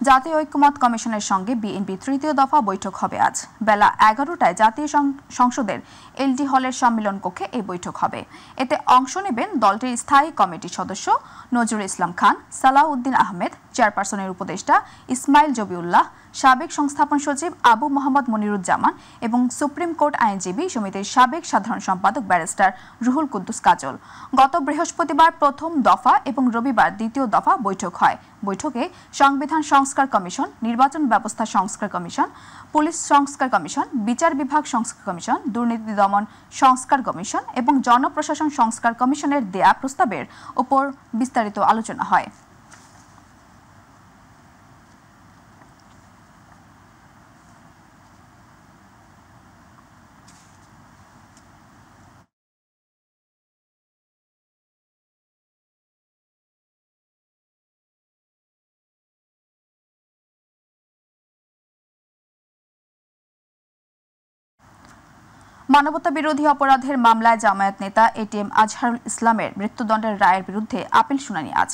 জাতীয় ঐক্যমত কমিশনের সঙ্গে বিএনপি তৃতীয় দফা বৈঠক হবে আজ বেলা 11টায় জাতীয় সংসদের এলডি হলের সম্মেলন কক্ষে এই বৈঠক হবে। এতে অংশ নেবেন দলটির স্থায়ী কমিটির সদস্য নজরুল ইসলাম খান, সালাউদ্দিন আহমেদ, চেয়ারপারসনের উপদেষ্টা ইসমাইল জবিউল্লাহ, সাবেক সংস্থাপন সচিব আবু মোহাম্মদ মনিরুজ্জামান এবং সুপ্রিম কোর্ট আইনজীবী সমিতির সাবেক সাধারণ সম্পাদক ব্যারিস্টার রুহুল কুদ্দুস কাজল। গত বৃহস্পতিবার প্রথম দফা এবং রবিবার দ্বিতীয় দফা বৈঠক হয়। বৈঠকে সংবিধান সংস্কার কমিশন, নির্বাচন ব্যবস্থা সংস্কার কমিশন, পুলিশ সংস্কার কমিশন, বিচার বিভাগ সংস্কার কমিশন, দুর্নীতি দমন সংস্কার কমিশন এবং জনপ্রশাসন সংস্কার কমিশনের দেয়া প্রস্তাবের উপর বিস্তারিত আলোচনা হয়। মানবতা বিরোধী অপরাধের মামলায় জামায়াত নেতা এটিএম আজহারুল ইসলামের মৃত্যুদণ্ডের রায়ের বিরুদ্ধে আপিল শুনানি আজ।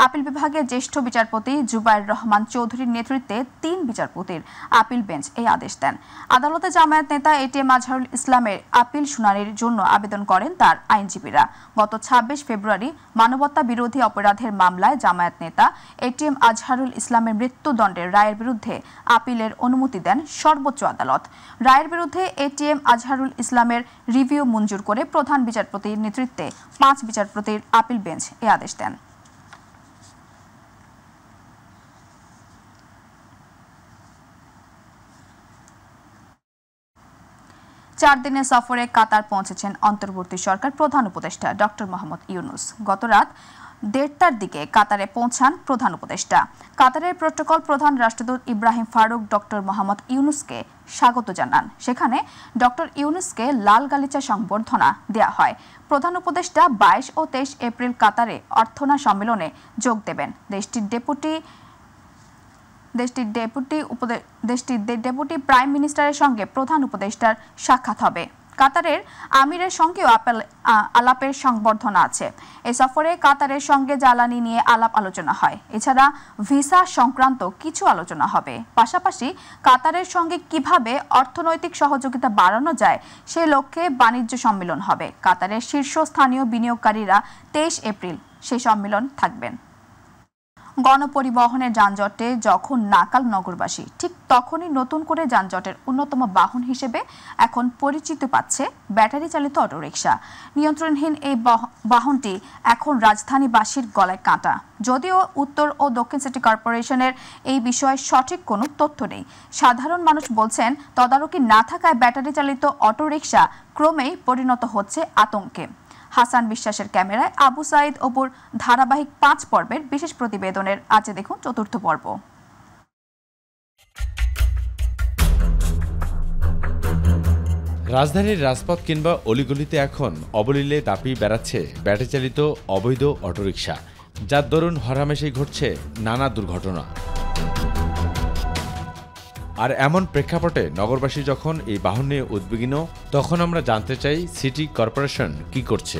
আপিল বিভাগের জ্যেষ্ঠ বিচারপতি জুবায়ের রহমান চৌধুরীর নেতৃত্বে ৩ বিচারপতির আপিল বেঞ্চ এই আদেশ দেন। আদালতে জামায়াত নেতা এটিএম আজহারুল ইসলামের আপিল শুনানির জন্য আবেদন করেন তার আইনজীবীরা। গত ২৬ ফেব্রুয়ারি মানবতা বিরোধী অপরাধের মামলায় জামায়াত নেতা এটিএম আজহারুল ইসলামের মৃত্যুদণ্ডের রায়ের বিরুদ্ধে আপিলের অনুমতি দেন সর্বোচ্চ আদালত। রায়ের বিরুদ্ধে এটিএম আজহারুল ইসলামের রিভিউ মঞ্জুর করে প্রধান বিচারপতির নেতৃত্বে ৫ বিচারপতির আপিল বেঞ্চ এই আদেশ দেন। চার দিনের সফরে কাতার পৌঁছেছেন অন্তর্বর্তী সরকার প্রধান উপদেষ্টা ডক্টর মোহাম্মদ ইউনূস। গত রাত ১:৩০টার দিকে কাতারে পৌঁছান প্রধান উপদেষ্টা। কাতারের প্রোটোকল প্রধান রাষ্ট্রদূত ইব্রাহিম ফারুক ডক্টর মোহাম্মদ ইউনূসকে স্বাগত জানান। সেখানে ডক্টর ইউনূসকে লাল গালিচা সংবর্ধনা দেয়া হয়। প্রধান উপদেষ্টা ২২ ও ২৩ এপ্রিল কাতারে অর্থনা সম্মেলনে যোগ দেবেন। দেশটির ডেপুটি প্রাইম মিনিস্টারের সঙ্গে প্রধান উপদেষ্টার সাক্ষাৎ হবে। কাতারের আমিরের সঙ্গেও আলাপের সংবর্ধনা আছে। এই সফরে কাতারের সঙ্গে জ্বালানি নিয়ে আলাপ আলোচনা হয়। এছাড়া ভিসা সংক্রান্ত কিছু আলোচনা হবে। পাশাপাশি কাতারের সঙ্গে কিভাবে অর্থনৈতিক সহযোগিতা বাড়ানো যায় সে লক্ষ্যে বাণিজ্য সম্মেলন হবে। কাতারের শীর্ষস্থানীয় বিনিয়োগকারীরা ২৩ এপ্রিল সেই সম্মেলন থাকবেন। গণপরিবহনের যানজটে যখন নাকাল নগরবাসী, ঠিক তখনই নতুন করে যানজটের অন্যতম বাহন হিসেবে এখন পরিচিত পাচ্ছে ব্যাটারি চালিত অটোরিকশা। নিয়ন্ত্রণহীন এই বাহনটি এখন রাজধানীবাসীর গলায় কাঁটা। যদিও উত্তর ও দক্ষিণ সিটি কর্পোরেশনের এই বিষয়ে সঠিক কোনো তথ্য নেই। সাধারণ মানুষ বলছেন তদারকি না থাকায় ব্যাটারি চালিত অটোরিকশা ক্রমেই পরিণত হচ্ছে আতঙ্কে। হাসান বিশ্বাসের ক্যামেরায় আবু সাইদ অপুর ধারাবাহিক ৫ পর্বের বিশেষ প্রতিবেদনের আজ দেখুন ৪র্থ পর্ব। রাজধানীর রাজপথ কিংবা অলিগলিতে এখন অবলীলে দাপিয়ে বেড়াচ্ছে ব্যাটারি চালিত অবৈধ অটোরিকশা, যার দরুন হরহামেশাই ঘটছে নানা দুর্ঘটনা। আর এমন প্রেক্ষাপটে নগরবাসী যখন এই বাহন নিয়ে উদ্বিগ্ন, তখন আমরা জানতে চাই সিটি কর্পোরেশন কি করছে।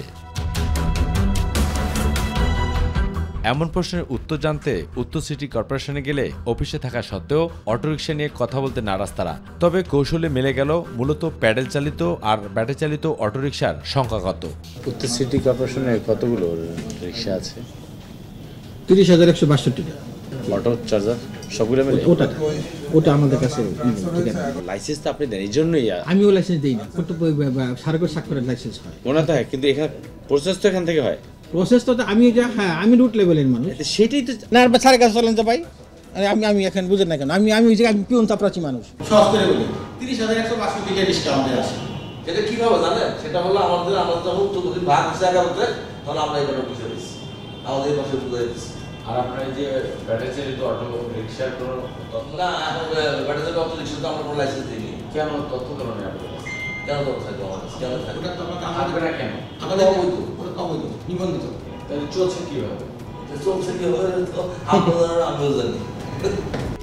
এমন প্রশ্নের উত্তর জানতে উত্তর সিটি কর্পোরেশনে গেলে অফিসে থাকা সত্ত্বেও অটোরিকশা নিয়ে কথা বলতে নারাজ তারা। তবে কৌশলে মিলে গেল মূলত প্যাডেল চালিত আর ব্যাটারি চালিত অটোরিকশার সংখ্যা কত। উত্তর সিটি কর্পোরেশনের কতগুলো রিক্সা আছে? ৩০,১৬২ অটো চার্জার সবগুলো মিলে ওটা আমাদের কাছে লাইসেন্স তো আপনি দেন, এই জন্যই আমিও লাইসেন্স দিই না। সার্গর স্বাক্ষরের লাইসেন্স হয় মনে তো হয়, কিন্তু এখানে প্রসেস তো এখান থেকে হয়। প্রসেস তো আমি আমি রুট লেভেলের মানুষ, সেটাই তো না সাড়ে কাছে চলেন তো ভাই। আমি এখন বুঝেন না কেন আমি ওই জায়গায় পিওন চাপড়াচ্ছি মানুষ। সহজ করে বলি ৩০,১৬২ রিক্সা আমাদের আছে। সেটা কিভাবে জানেন? সেটা হলো আমাদের যখন চতুর্দিন ভাগ জায়গা হচ্ছে তখন আমরা এই কথা বুঝে দিচ্ছি, আমাদের এই পাশে বুঝে দিচ্ছি। আর আপনার যে ব্যাটারি চালিত অটো রিক্সার কোনো না, ব্যাটারি চালিত অটো রিক্সা তো আমরা কোনো লাইসেন্স দিইনি। কেন তথ্য কারণে কেন তথ্য থাকবে আমার কাছে? কেন থাকবে? থাকবে না কেন? আমাদের অবৈধ নিবন্ধিত। তাহলে চলছে কিভাবে? চলছে কিভাবে আমিও জানি।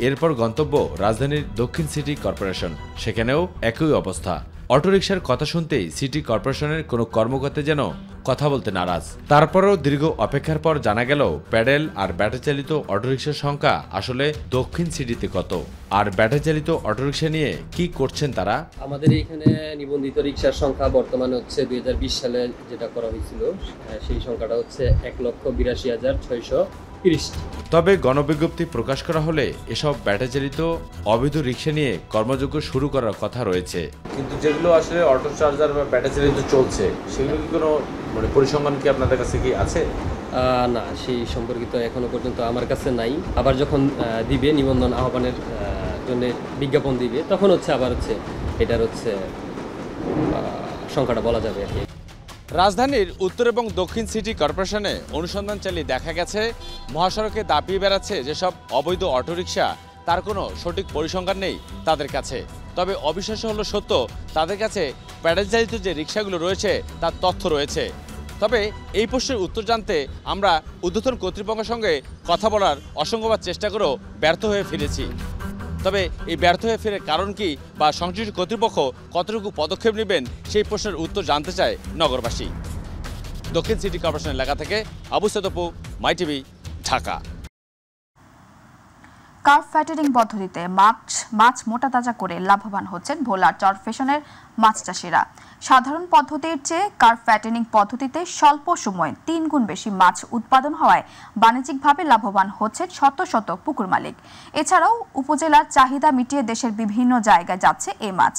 এরপর গন্তব্য রাজধানীর দক্ষিণ সিটি কর্পোরেশন, সেখানেও একই অবস্থা। অটোরিকশার কথা শুনতেই সিটি কর্পোরেশনের কোনো কর্মকর্তা যেন কথা বলতে নারাজ। তারপরেও দীর্ঘ অপেক্ষার পর জানা গেল প্যাডেল আর ব্যাটারি চালিত অটোরিকশার সংখ্যা আসলে দক্ষিণ সিটিতে কত, আর ব্যাটারি চালিত অটোরিকশা নিয়ে কি করছেন তারা। আমাদের এখানে নিবন্ধিত রিকশার সংখ্যা বর্তমানে হচ্ছে 2020 সালে যেটা করা হয়েছিল সেই সংখ্যাটা হচ্ছে 1,82,630। তবে গণবিজ্ঞপ্তি প্রকাশ করা হলে এসব ব্যাটারি চালিত অবৈধ রিকশা নিয়ে কর্মযজ্ঞ শুরু করার কথা রয়েছে। কিন্তু যেগুলো আসলে অটো চার্জার বা ব্যাটারি চালিত চলছে সেগুলো কি কোনো পরিসংখ্যান কি আপনাদের কাছে কি আছে? না, সেই সম্পর্কিত এখনো পর্যন্ত আমার কাছে নাই। আবার যখন দিবে নিবন্ধন আহ্বানের জন্য বিজ্ঞাপন দিবে তখন হচ্ছে আবার হচ্ছে এটার হচ্ছে সংখ্যাটা বলা যাবে আর কি। রাজধানীর উত্তর এবং দক্ষিণ সিটি কর্পোরেশনে অনুসন্ধান চালিয়ে দেখা গেছে মহাসড়কে দাপিয়ে বেড়াচ্ছে যেসব অবৈধ অটোরিকশা, তার কোনো সঠিক পরিসংখ্যান নেই তাদের কাছে। তবে অবিশ্বাস্য হলো সত্য, তাদের কাছে প্যাডেল চালিত যে রিকশাগুলো রয়েছে তার তথ্য রয়েছে। তবে এই প্রশ্নের উত্তর জানতে আমরা ঊর্ধ্বতন কর্তৃপক্ষের সঙ্গে কথা বলার অসংখ্যবার চেষ্টা করেও ব্যর্থ হয়ে ফিরেছি। তবে এই ব্যর্থ হয়ে ফিরে কারণ কি বা সংশ্লিষ্ট কর্তৃপক্ষ কতটুকু পদক্ষেপ নেবেন সেই প্রশ্নের উত্তর জানতে চায় নগরবাসী। দক্ষিণ সিটি কর্পোরেশন এলাকা থেকে আবু সেতপু, মাই টিভি, ঢাকা। কার্ভ ফ্যাটারিং পদ্ধতিতে মাছ মোটা তাজা করে লাভবান হচ্ছেন ভোলার চরফ্যাশনের মাছ চাষিরা। সাধারণ পদ্ধতির চেয়ে কার্ভ ফ্যাটারিং পদ্ধতিতে স্বল্প সময়ে 3 গুণ বেশি মাছ উৎপাদন হওয়ায় বাণিজ্যিকভাবে লাভবান হচ্ছেন শত শত পুকুর মালিক। এছাড়াও উপজেলার চাহিদা মিটিয়ে দেশের বিভিন্ন জায়গায় যাচ্ছে এই মাছ।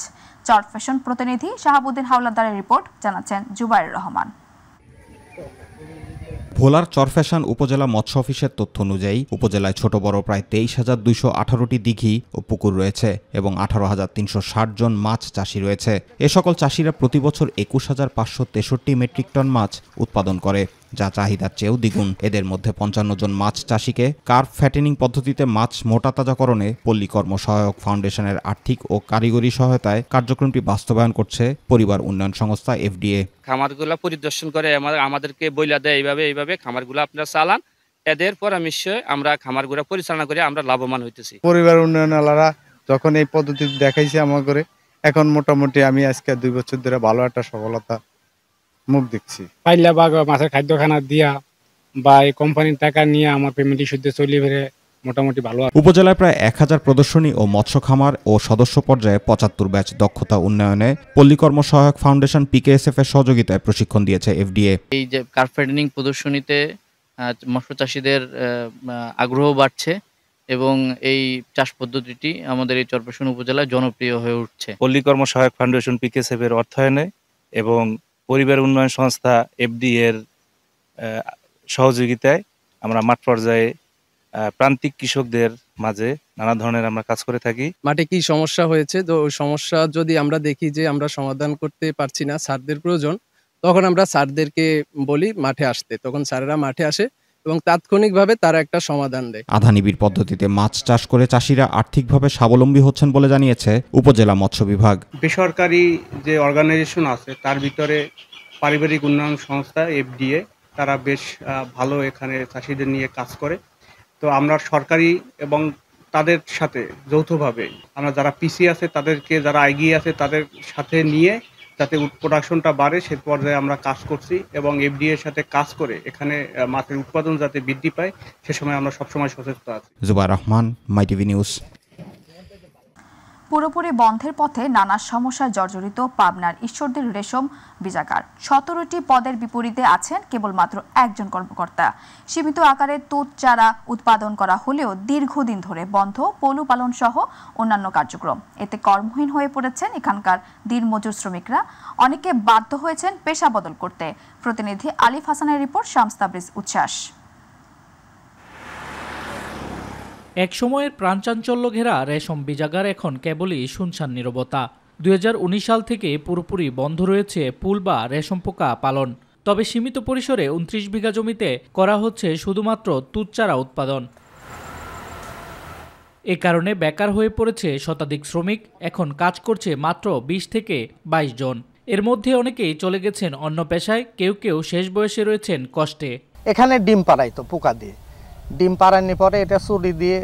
চরফ্যাশন প্রতিনিধি শাহাবুদ্দিন হাওলাদারের রিপোর্ট, জানাচ্ছেন জুবাইর রহমান। ভোলার চরফ্যাশন উপজেলা মৎস্য অফিসের তথ্য অনুযায়ী উপজেলায় ছোট বড় প্রায় 23,218টি দিঘি ও পুকুর রয়েছে এবং 18,360 জন মাছ চাষি রয়েছে। এ সকল চাষিরা প্রতি বছর 21,563 মেট্রিক টন মাছ উৎপাদন করে, যা চাহিদার চেয়েও দ্বিগুণ। এদের মধ্যে 55 জন মাছ চাষিকে কার্ভ ফ্যাটেনিং পদ্ধতিতে মাছ মোটা তাজাকরণে পল্লী কর্ম সহায়ক ফাউন্ডেশনের আর্থিক ও কারিগরি সহায়তায় কার্যক্রমটি বাস্তবায়ন করছে পরিবার উন্নয়ন সংস্থা এফডিএ। খামারগুলা পরিদর্শন করে আমাদেরকে বইলা দেয় এইভাবে খামারগুলো আপনারা চালান, এদের পরামর্শে আমরা খামারগুলা পরিচালনা করে আমরা লাভবান হইতেছি। পরিবার উন্নয়নওয়ালারা যখন এই পদ্ধতি দেখাইছে আমার করে, এখন মোটামুটি আমি আজকে 2 বছর ধরে ভালো একটা সফলতা মুখ দেখছি। পাইলা বা মাছের খাদ্যখানা দিয়া বা এই কোম্পানির টাকা নিয়ে আমার পেমেন্ট শুদ্ধ চলিয়ে ফেরে মোটামুটি ভালো। উপজেলায় প্রায় 1000 প্রদর্শনী ও মৎস্য খামার ও সদস্য পর্যায়ে 75 ব্যাচ দক্ষতা উন্নয়নে পল্লী কর্ম সহায়ক ফাউন্ডেশন পিকেএসএফ এর সহযোগিতায় প্রশিক্ষণ দিয়েছে এফডিএ। এই যে কার্ভ ফ্যাটেনিং প্রদর্শনীতে মৎস্য চাষীদের আগ্রহ বাড়ছে এবং এই চাষ পদ্ধতিটি আমাদের এই চরফ্যাশন উপজেলায় জনপ্রিয় হয়ে উঠছে। পল্লী কর্ম সহায়ক ফাউন্ডেশন পিকেএসএফ এর অর্থায়নে এবং পরিবার উন্নয়ন সংস্থা এফডিএ এর সহযোগিতায় আমরা মাঠ পর্যায়ে প্রান্তিক কৃষকদের মাঝে নানা ধরনের আমরা কাজ করে থাকি। মাঠে কি সমস্যা হয়েছে, তো ওই সমস্যা যদি আমরা দেখি যে আমরা সমাধান করতে পারছি না, স্যারদের প্রয়োজন, তখন আমরা স্যারদেরকে বলি মাঠে আসতে, তখন স্যারেরা মাঠে আসে এবং তাৎক্ষণিকভাবে তারা একটা সমাধান দেয়। আধানিবিড় পদ্ধতিতে মাছ চাষ করে চাষিরা আর্থিকভাবে স্বাবলম্বী হচ্ছেন বলে জানিয়েছে উপজেলা মৎস্য বিভাগ। বেসরকারি যে অর্গানাইজেশন আছে তার ভিতরে পারিবারিক উন্নয়ন সংস্থা এফডিএ, তারা বেশ ভালো এখানে চাষিদের নিয়ে কাজ করে। তো আমরা সরকারি এবং তাদের সাথে যৌথভাবে আমরা যারা পিসি আছে তাদেরকে, যারা এগিয়ে আছে তাদের সাথে নিয়ে যাতে প্রোডাকশনটা বাড়ে সে পর্যায়ে আমরা কাজ করছি এবং এফডিএ এর সাথে কাজ করে এখানে মাছের উৎপাদন যাতে বৃদ্ধি পায় সে সময় আমরা সবসময় সচেষ্ট আছি। জুবাইর রহমান, মাই টিভি নিউজ। পুরোপুরি বন্ধের পথে নানা সমস্যায় জর্জরিত পাবনার ঈশ্বরদীর রেশম বীজাগার। 17টি পদের বিপরীতে আছেন কেবলমাত্র একজন কর্মকর্তা। সীমিত আকারে তুঁত চারা উৎপাদন করা হলেও দীর্ঘদিন ধরে বন্ধ পলু পালন সহ অন্যান্য কার্যক্রম। এতে কর্মহীন হয়ে পড়েছেন এখানকার দিনমজুর শ্রমিকরা। অনেকে বাধ্য হয়েছেন পেশা বদল করতে। প্রতিনিধি আলিফ হাসানের রিপোর্ট, শামস তাবরিজ উচ্ছ্বাস। এক সময়ের প্রাণচাঞ্চল্য ঘেরা রেশম বীজাগার এখন কেবলই শুনশান নীরবতা। 2019 সাল থেকে পুরোপুরি বন্ধ রয়েছে পুল বা রেশম পোকা পালন। তবে সীমিত পরিসরে 29 বিঘা জমিতে করা হচ্ছে শুধুমাত্র তুঁত চারা উৎপাদন। এ কারণে বেকার হয়ে পড়েছে শতাধিক শ্রমিক। এখন কাজ করছে মাত্র 20 থেকে 22 জন। এর মধ্যে অনেকেই চলে গেছেন অন্য পেশায়, কেউ কেউ শেষ বয়সে রয়েছেন কষ্টে। এখানে ডিম পাড়াইতো পোকা দিয়ে, ডিম পাড়ানোর পরে এটা চুরি দিয়ে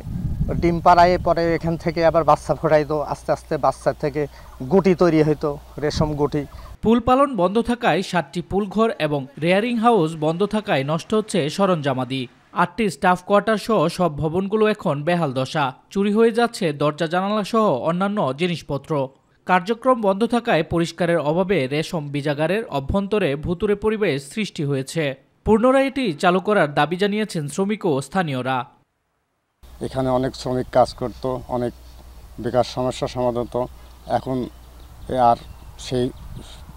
ডিম পাড়ায় পরে এখান থেকে আবার বাচ্চা ফোটাইতো, আস্তে আস্তে বাচ্চা থেকে গুটি তৈরি হইতো, রেশম গুটি। পুল পালন বন্ধ থাকায় 7টি পুলঘর এবং রেয়ারিং হাউস বন্ধ থাকায় নষ্ট হচ্ছে সরঞ্জামাদি। 8টি স্টাফ কোয়ার্টার সহ সব ভবনগুলো এখন বেহাল দশা। চুরি হয়ে যাচ্ছে দরজা জানালা সহ অন্যান্য জিনিসপত্র। কার্যক্রম বন্ধ থাকায় পরিষ্কারের অভাবে রেশম বীজাগারের অভ্যন্তরে ভুতুড়ে পরিবেশ সৃষ্টি হয়েছে। পুনরায় এটি চালু করার দাবি জানিয়েছেন শ্রমিক ও স্থানীয়রা। এখানে অনেক শ্রমিক কাজ করত, অনেক বেকার সমস্যা সমাধান হতো। এখন আর সেই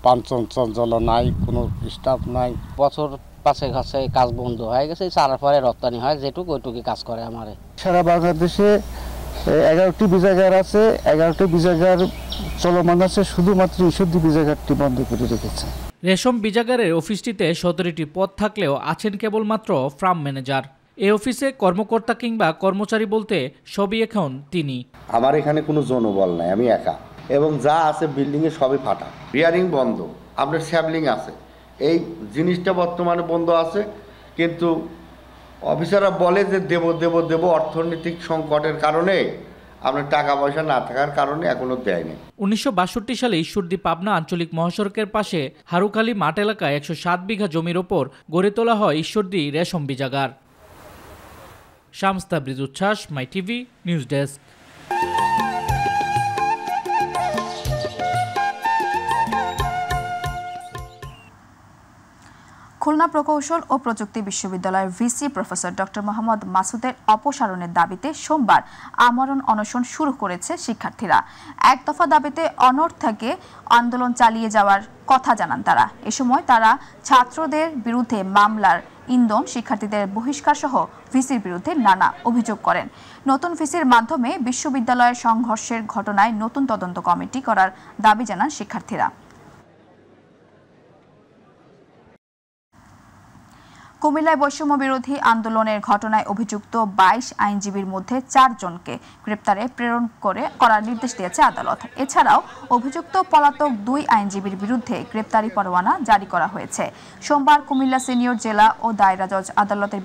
পাঞ্চঞ্চল নাই, কোনো স্টাফ নাই। বছর 5 কাছে কাজ বন্ধ হয়ে গেছে, চারার পরে রপ্তানি হয়, যেটুকু ওইটুকু কাজ করে আমারে। সারা বাংলাদেশে 11টি বীজাগার আছে, 11টি বীজাগার চলমান আছে, শুধুমাত্র ঈশ্বরদী বীজাগারটি বন্ধ করে রেখেছে। রেশম বীজাগারের অফিসটিতে 17টি পদ থাকলেও আছেন কেবলমাত্র ফার্ম ম্যানেজার। এই অফিসে কর্মকর্তা কিংবা কর্মচারী বলতে সবই এখন তিনি। আমার এখানে কোনো জনবল নাই, আমি একা, এবং যা আছে বিল্ডিংয়ে সবই ফাটা, রিয়ারিং বন্ধ, আপনার স্যাবলিং আছে, এই জিনিসটা বর্তমানে বন্ধ আছে। কিন্তু অফিসাররা বলে যে দেব দেব দেব, অর্থনৈতিক সংকটের কারণে, আপনার টাকা পয়সা না থাকার কারণে এখনো দেয়নি। 1962 সালে ঈশ্বরদী পাবনা আঞ্চলিক মহাসড়কের পাশে হারুখালী মাঠ এলাকায় 107 বিঘা জমির ওপর গড়ে তোলা হয় ঈশ্বরদী রেশম বীজাগার। শামস তাবরিজ উচ্ছ্বাস, মাই টিভি নিউজ ডেস্ক। খুলনা প্রকৌশল ও প্রযুক্তি বিশ্ববিদ্যালয়ের ভিসি প্রফেসর ডক্টর মোহাম্মদ মাসুদের অপসারণের দাবিতে সোমবার আমরণ অনশন শুরু করেছে শিক্ষার্থীরা। এক দফা দাবিতে অনড় থেকে আন্দোলন চালিয়ে যাওয়ার কথা জানান তারা। এ সময় তারা ছাত্রদের বিরুদ্ধে মামলার ইন্ধন, শিক্ষার্থীদের বহিষ্কার সহ ভিসির বিরুদ্ধে নানা অভিযোগ করেন। নতুন ভিসির মাধ্যমে বিশ্ববিদ্যালয়ের সংঘর্ষের ঘটনায় নতুন তদন্ত কমিটি করার দাবি জানান শিক্ষার্থীরা। কুমিল্লায় বৈষম্য বিরোধী আন্দোলনের ঘটনায় অভিযুক্ত 22 আইনজীবীর মধ্যে 4 জনকে গ্রেপ্তারে প্রেরণ করার নির্দেশ দিয়েছে আদালত। এছাড়াও অভিযুক্ত পলাতক 2 আইনজীবীর বিরুদ্ধে গ্রেপ্তারি পরোয়ানা জারি করা হয়েছে। সোমবার কুমিল্লা সিনিয়র জেলা ও দায়রা জজ আদালতের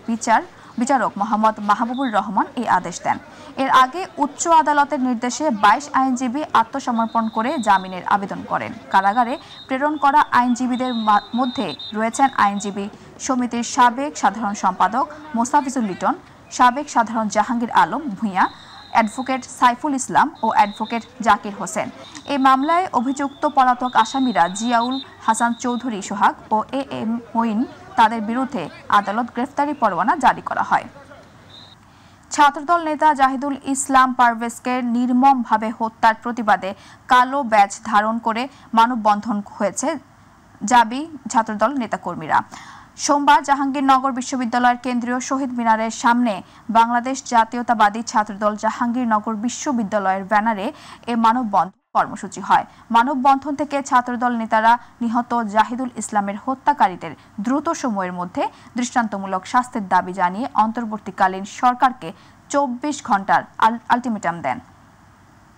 বিচারক মোহাম্মদ মাহবুবুর রহমান এই আদেশ দেন। এর আগে উচ্চ আদালতের নির্দেশে 22 আইনজীবী আত্মসমর্পণ করে জামিনের আবেদন করেন। কারাগারে প্রেরণ করা আইনজীবীদের মধ্যে রয়েছেন আইনজীবী সমিতির সাবেক সাধারণ সম্পাদক মোস্তাফিজুর লিটন, সাবেক সাধারণ জাহাঙ্গীর আলম ভূঁইয়া, অ্যাডভোকেট সাইফুল ইসলাম ও অ্যাডভোকেট জাকির হোসেন। এই মামলায় অভিযুক্ত পলাতক আসামিরা জিয়াউল হাসান চৌধুরী সোহাগ ও এম মঈন, তাদের বিরুদ্ধে আদালত গ্রেফতারি পরোয়ানা জারি করা হয়। ছাত্রদল নেতা জাহিদুল ইসলাম পারভেজকে নির্মমভাবে হত্যার প্রতিবাদে কালো ব্যাজ ধারণ করে মানববন্ধন হয়েছে জাবি ছাত্রদল নেতাকর্মীরা। সোমবার জাহাঙ্গীরনগর বিশ্ববিদ্যালয়ের কেন্দ্রীয় শহীদ মিনারের সামনে বাংলাদেশ জাতীয়তাবাদী ছাত্রদল জাহাঙ্গীরনগর বিশ্ববিদ্যালয়ের ব্যানারে এ মানববন্ধন কর্মসূচি হয়। মানববন্ধন থেকে ছাত্রদল নেতারা নিহত জাহিদুল ইসলামের হত্যাকারীদের দ্রুত সময়ের মধ্যে দৃষ্টান্তমূলক শাস্তির দাবি জানিয়ে অন্তর্বর্তীকালীন সরকারকে 24 ঘন্টার আলটিমেটাম দেন।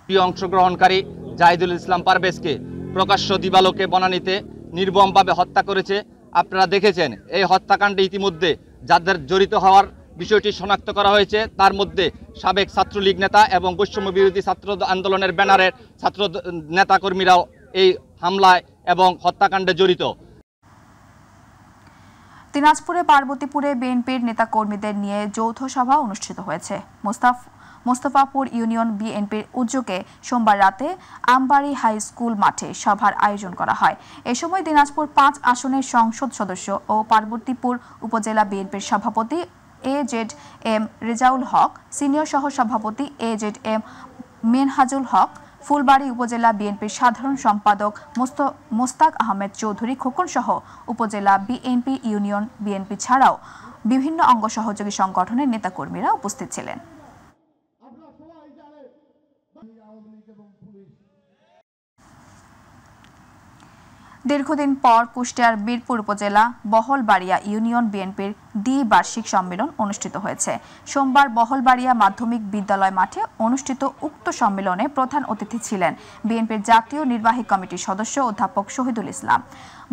অংশগ্রহণকারী জাহিদুল ইসলাম পারভেজকে প্রকাশ্য দিবালোকে বনানীতে নির্মমভাবে হত্যা করেছে। আপনারা দেখেছেন এই হত্যাকাণ্ডে ইতিমধ্যে যাদের জড়িত হওয়ার বিষয়টি শনাক্ত করা হয়েছে, তার মধ্যে সাবেক ছাত্রলীগ নেতা এবং বৈষম্য বিরোধী ছাত্র আন্দোলনের ব্যানারের ছাত্র নেতাকর্মীরাও এই হামলায় এবং হত্যাকাণ্ডে জড়িত। দিনাজপুরে পার্বতীপুরে বিএনপির নেতাকর্মীদের নিয়ে যৌথ সভা অনুষ্ঠিত হয়েছে। মোস্তফাপুর ইউনিয়ন বিএনপির উদ্যোগে সোমবার রাতে আমবাড়ি হাই স্কুল মাঠে সভার আয়োজন করা হয়। এ সময় দিনাজপুর 5 আসনের সংসদ সদস্য ও পার্বতীপুর উপজেলা বিএনপির সভাপতি AZM রেজাউল হক, সিনিয়র সহ সভাপতি AZM মেনহাজুল হক, ফুলবাড়ী উপজেলা বিএনপির সাধারণ সম্পাদক মোস্তাক আহমেদ চৌধুরী খোকন সহ উপজেলা বিএনপি, ইউনিয়ন বিএনপি ছাড়াও বিভিন্ন অঙ্গ সহযোগী সংগঠনের নেতাকর্মীরা উপস্থিত ছিলেন। দীর্ঘদিন পর কুষ্টিয়ার বীরপুর উপজেলা বহলবাড়িয়া ইউনিয়ন বিএনপির দ্বিবার্ষিক সম্মেলন অনুষ্ঠিত হয়েছে। সোমবার বহলবাড়িয়া মাধ্যমিক বিদ্যালয় মাঠে অনুষ্ঠিত উক্ত সম্মেলনে প্রধান অতিথি ছিলেন বিএনপির জাতীয় নির্বাহী কমিটির সদস্য অধ্যাপক শহীদুল ইসলাম।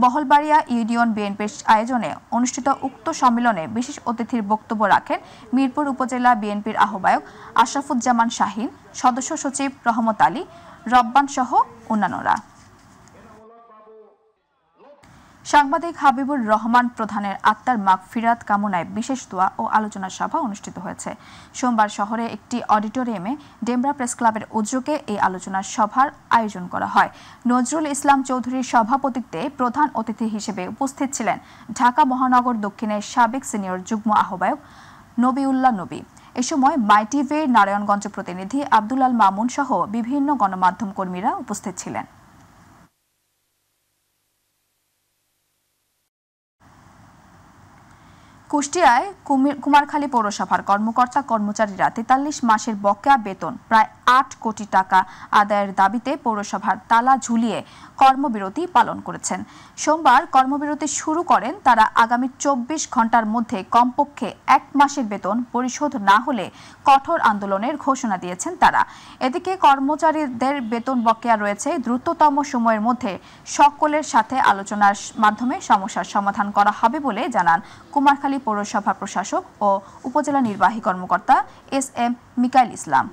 বহলবাড়িয়া ইউনিয়ন বিএনপির আয়োজনে অনুষ্ঠিত উক্ত সম্মেলনে বিশেষ অতিথির বক্তব্য রাখেন মিরপুর উপজেলা বিএনপির আহ্বায়ক আশরাফুজ্জামান শাহীন, সদস্য সচিব রহমত আলী, রব্বান সহ অন্যান্যরা। সাংবাদিক হাবিবুর রহমান প্রধানের আত্মার মাগফিরাত কামনায় বিশেষ দোয়া ও আলোচনা সভা অনুষ্ঠিত হয়েছে। সোমবার শহরে একটি অডিটোরিয়ামে ডেমরা প্রেস ক্লাবের উদ্যোগে এই আলোচনা সভার আয়োজন করা হয়। নজরুল ইসলাম চৌধুরীর সভাপতিত্বে প্রধান অতিথি হিসেবে উপস্থিত ছিলেন ঢাকা মহানগর দক্ষিণের সাবেক সিনিয়র যুগ্ম আহ্বায়ক নবিউল্লাহ নবী। এ সময় মাইটিভের নারায়ণগঞ্জ প্রতিনিধি আব্দুল আল মামুন সহ বিভিন্ন গণমাধ্যম কর্মীরা উপস্থিত ছিলেন। কুষ্টিয়ায় কুমারখালী পৌরসভার কর্মকর্তা কর্মচারীরা ৪৩ মাসের বকেয়া বেতন প্রায় ৮ কোটি টাকা আদায়ের দাবিতে পৌরসভার তালা ঝুলিয়ে কর্মবিরতি পালন করেছেন। সোমবার কর্মবিরতি শুরু করেন তারা। আগামী ২৪ ঘন্টার মধ্যে কমপক্ষে ১ মাসের বেতন পরিশোধ না হলে কঠোর আন্দোলনের ঘোষণা দিয়েছেন তারা। এদিকে কর্মচারীদের বেতন বকেয়া রয়েছে, দ্রুততম সময়ের মধ্যে সকলের সাথে আলোচনার মাধ্যমে সমস্যার সমাধান করা হবে বলে জানান কুমারখালী পৌরসভা প্রশাসক ও উপজেলা নির্বাহী কর্মকর্তা এস.এম. মিকাইল ইসলাম।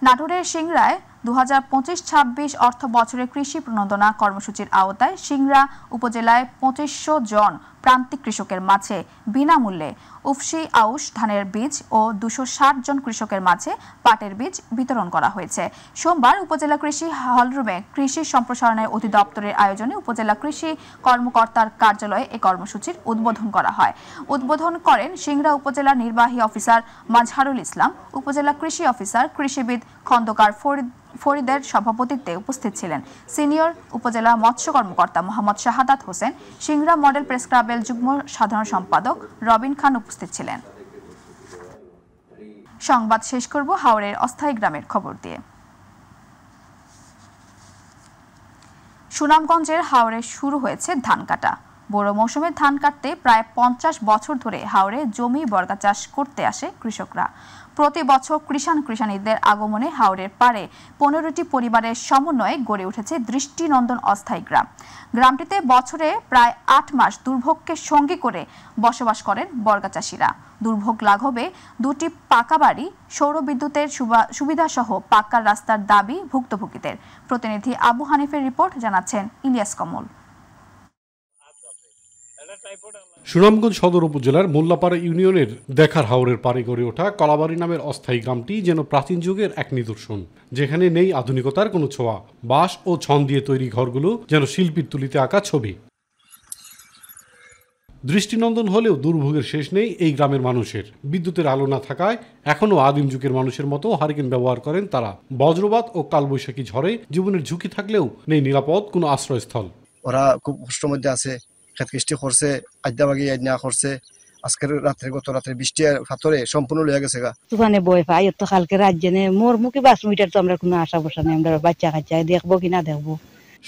নাটোরের সিংড়ায় ২০২৫-২৬ অর্থ বছরের কৃষি প্রণোদনা কর্মসূচির আওতায় সিংড়া উপজেলায় ২৫০০ জন প্রান্তিক কৃষকের মাঝে বিনামূল্যে উফশি আউশ ধানের বীজ ও ২৬০ জন কৃষকের মাঝে পাটের বীজ বিতরণ করা হয়েছে। সোমবার উপজেলা কৃষি হলরুমে কৃষি সম্প্রসারণের অধিদপ্তরের আয়োজনে উপজেলা কৃষি কর্মকর্তার কার্যালয়ে এই কর্মসূচির উদ্বোধন করা হয়। উদ্বোধন করেন সিংড়া উপজেলা নির্বাহী অফিসার মাজহারুল ইসলাম, উপজেলা কৃষি অফিসার কৃষিবিদ খন্দকার ফরিদের সভাপতিত্বে উপস্থিত ছিলেন সিনিয়র উপজেলা মৎস্য কর্মকর্তা মোহাম্মদ শাহাদাত হোসেন, সিংড়া মডেল প্রেস ক্লাবের যুগ্ম সাধারণ সম্পাদক রবিন খান উপস্থিত ছিলেন। সংবাদ শেষ করব হাওরের অস্থায়ী গ্রামের খবর দিয়ে। সুনামগঞ্জের হাওরে শুরু হয়েছে ধান কাটা। বড় মৌসুমে ধান কাটতে প্রায় ৫০ বছর ধরে হাওরে জমি বর্গা চাষ করতে আসে কৃষকরা। প্রতি বছর কৃষাণীদের আগমনে হাওরের পাড়ে ১৫টি পরিবারের সমন্বয়ে গড়ে উঠেছে দৃষ্টিনন্দন অস্থায়ী গ্রাম। গ্রামটিতে বছরে প্রায় ৮ মাস দুর্ভোগকে সঙ্গী করে বসবাস করেন বর্গা চাষিরা। দুর্ভোগ লাঘবে ২টি পাকা বাড়ি, সৌরবিদ্যুতের সুবিধা সহ পাকা রাস্তার দাবি ভুক্তভোগীদের। প্রতিনিধি আবু হানিফের রিপোর্ট, জানাচ্ছেন ইলিয়াস কমল। সুনামগঞ্জ সদর উপজেলার মোল্লাপাড়া ইউনিয়নের দেখার হাওরের পাড়ে গড়ে ওঠা কলাবাড়ি নামের অস্থায়ী গ্রামটি যেন প্রাচীন যুগের এক নিদর্শন, যেখানে নেই আধুনিকতার কোনো ছোঁয়া। বাঁশ ও ছন দিয়ে তৈরি ঘরগুলো যেন শিল্পীর তুলিতে আঁকা ছবি। দৃষ্টিনন্দন হলেও দুর্ভোগের শেষ নেই এই গ্রামের মানুষের। বিদ্যুতের আলো না থাকায় এখনও আদিম যুগের মানুষের মতো হারিকেন ব্যবহার করেন তারা। বজ্রপাত ও কালবৈশাখী ঝড়ে জীবনের ঝুঁকি থাকলেও নেই নিরাপদ কোনো আশ্রয়স্থল। ওরা খুব কষ্টের মধ্যে আছে, খেত কৃষ্টি করছে, আদ্যাবাগি আজ্ঞা করছে। আজকের রাত্রে গত রাত্রে বৃষ্টি হাতরে সম্পূর্ণ লয়ে গেছে গা। তুফানে বই পাই তো কালকে রাত জেনে মোর মুখে ৫ মিটার তো আমরা কোনো আশা বসা নেই। আমরা বাচ্চা কাচ্চা দেখবো কিনা দেখবো।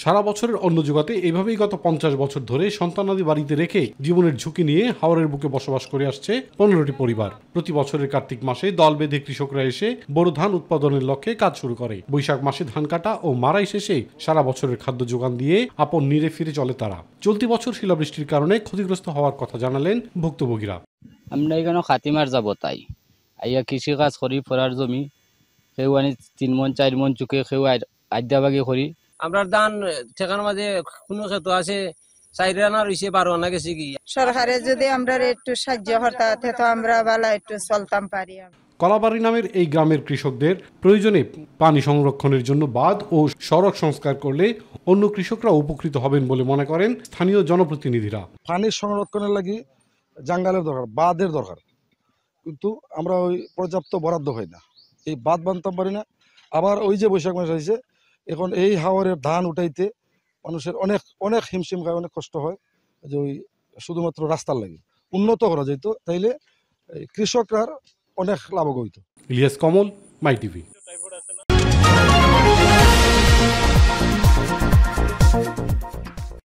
সারা বছরের অন্য জোগাতে এভাবেই গত ৫০ বছর ধরে সন্তানাদি বাড়িতে রেখে জীবনের ঝুঁকি নিয়ে হাওরের বুকে বসবাস করে আসছে ১৫টি পরিবার। প্রতি বছরের কার্তিক মাসে দল বেঁধে কৃষকরা এসে বোরো ধান উৎপাদনের লক্ষ্যে কাজ শুরু করে। বৈশাখ মাসে ধান কাটা ও মারাই শেষে সারা বছরের খাদ্য যোগান দিয়ে আপন নিরে ফিরে চলে তারা। চলতি বছর শিলাবৃষ্টির কারণে ক্ষতিগ্রস্ত হওয়ার কথা জানালেন ভুক্তভোগীরা। আমরা এখানে খাতিমার যাব তাই আইয়া কৃষি কাজ করি, ফরার জমি কেউ আনি ৩ মন ৪ মন চুকে, কেউ আদ্যাবাগি করি। আমরা ধান ঠেকার মাঝে কোনো ক্ষেত্র আছে ৪ আনা রয়েছে, ১২ আনা গেছে কি। সরকারে যদি আমরা একটু সাহায্য করতে তো আমরা ভালো একটু চলতাম পারি। কলাবাড়ি নামের এই গ্রামের কৃষকদের প্রয়োজনে পানি সংরক্ষণের জন্য বাঁধ ও সড়ক সংস্কার করলে অন্য কৃষকরা উপকৃত হবেন বলে মনে করেন স্থানীয় জনপ্রতিনিধিরা। পানির সংরক্ষণের লাগি জাঙ্গালের দরকার, বাঁধের দরকার, কিন্তু আমরা ওই পর্যাপ্ত বরাদ্দ হয় না, এই বাঁধ বানতে পারি না। আবার ওই যে বৈশাখ মাস হয়েছে, এখন এই হাওরের ধান উঠাইতে মানুষের অনেক অনেক হিমশিম খায়, অনেক কষ্ট হয়। যে ওই শুধুমাত্র রাস্তার লাগে উন্নত করা যেত, তাইলে কৃষকরা অনেক লাভক হইতো। ইলিয়াস কমল, মাই টিভি।